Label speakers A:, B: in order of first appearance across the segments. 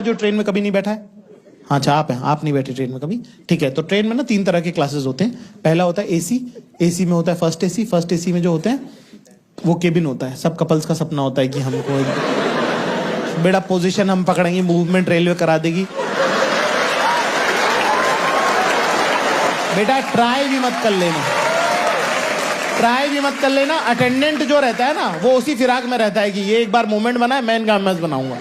A: जो ट्रेन में कभी नहीं बैठा है? हाँ, अच्छा आप हैं, आप नहीं बैठे ट्रेन में कभी, ठीक है। तो ट्रेन में ना 3 तरह के क्लासेस होते हैं। पहला होता है एसी, एसी में होता है फर्स्ट एसी। फर्स्ट एसी में जो होते हैं वो केबिन होता है। सब कपल्स का सपना होता है कि हमको बेटा पोजीशन हम पकड़ेंगे, मूवमेंट रेलवे करा देगी। बेटा ट्राई भी मत कर लेना, ट्राई भी मत कर लेना। अटेंडेंट जो रहता है ना वो उसी फिराक में रहता है कि ये एक बार मूवमेंट बनाए, मैं इनका एमएस बनाऊंगा।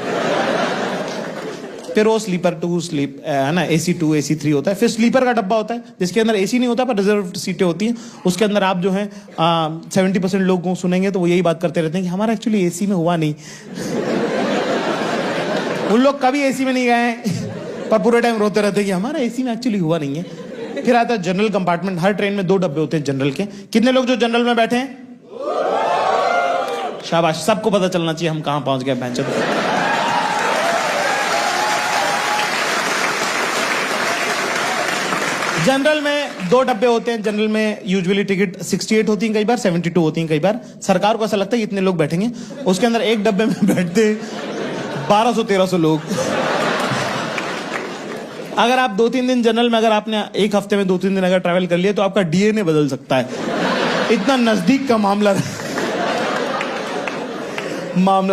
A: फिर वो स्लीपर टू स्लीप है ना, एसी 2 एसी 3 होता है। फिर स्लीपर का डब्बा होता है जिसके अंदर एसी नहीं होता पर रिजर्व सीटें होती हैं। उसके अंदर आप जो है 70% लोग को सुनेंगे तो वो यही बात करते रहते हैं कि हमारा एक्चुअली एसी में हुआ नहीं। उन लोग कभी एसी में नहीं गए हैं पर पूरे टाइम रोते रहते हैं कि हमारा एसी में एक्चुअली हुआ नहीं है। फिर आता है जनरल कंपार्टमेंट। हर ट्रेन में 2 डब्बे होते हैं जनरल के। कितने लोग जो जनरल में बैठे हैं? शाबाश, सबको पता चलना चाहिए हम कहां पहुंच गए बेंच। जनरल में 2 डब्बे होते हैं। जनरल में यूजुअली टिकट 68 होती है, कई बार 72 होती है, कई बार सरकार को ऐसा लगता है कि इतने लोग बैठेंगे। उसके अंदर एक डब्बे में बैठते 1200-1300 लोग। अगर आप 2-3 दिन जनरल में, अगर आपने एक हफ्ते में 2-3 दिन अगर ट्रैवल कर लिया तो आपका डीएनए बदल सकता है। इतना नजदीक का मामला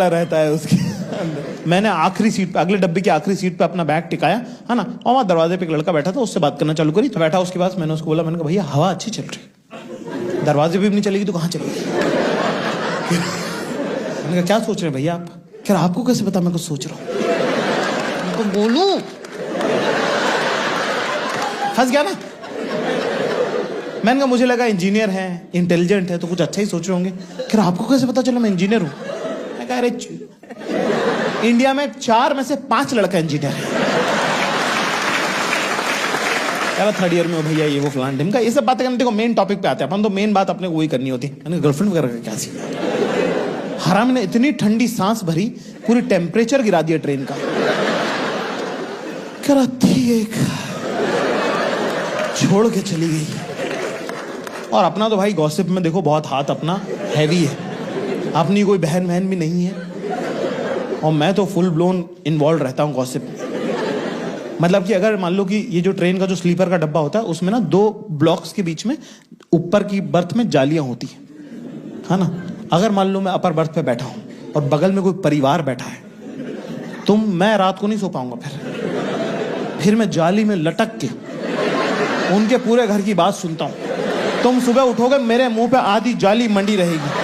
A: रहता है उसके अंदर। मैंने आखिरी सीट पे, अगले डब्बे की आखिरी सीट पे अपना बैग टिकाया है ना, और वहां दरवाजे पे एक लड़का बैठा था, उससे बात करना चालू करी। तो बैठा उसके पास, मैंने उसको बोला, मैंने कहा भैया हवा अच्छी चल रही, दरवाजे पे भी नहीं चलेगी तो कहाँ चलेगी? मैंने कहा क्या सोच रहे हैं भैया आप? क्या आपको कैसे पता मैं कुछ सोच रहा हूँ? बोलूं फंस गया ना। मैंने कहा मुझे लगा इंजीनियर है, इंटेलिजेंट है तो कुछ अच्छा ही सोच रहे होंगे। क्या आपको कैसे पता चला मैं इंजीनियर हूं? मैं कहा अरे इंडिया में 4 में से 5 लड़का इंजीनियर है। यार 3rd ईयर में हो भैया, ये वो फलान ढिमका, ये सब बातें करने। देखो मेन टॉपिक पे आते हैं अपन, तो मेन बात अपने को वही करनी होती है। मैंने गर्लफ्रेंड वगैरह का क्या सीन? हराम ने इतनी ठंडी सांस भरी, पूरी टेम्परेचर गिरा दिया ट्रेन का। कराती एक छोड़ के चली गई। और अपना तो भाई गॉसिप में देखो बहुत हाथ अपना हैवी है, अपनी कोई बहन भी नहीं है, और मैं तो फुल ब्लोन इन्वॉल्व रहता हूँ गॉसिप में। मतलब कि अगर मान लो कि ये जो ट्रेन का जो स्लीपर का डब्बा होता है उसमें ना 2 ब्लॉक्स के बीच में ऊपर की बर्थ में जालियां होती है ना। अगर मान लो मैं अपर बर्थ पे बैठा हूं और बगल में कोई परिवार बैठा है तो मैं रात को नहीं सो पाऊंगा। फिर मैं जाली में लटक के उनके पूरे घर की बात सुनता हूं। तुम सुबह उठोगे मेरे मुंह पे आधी जाली मंडी रहेगी।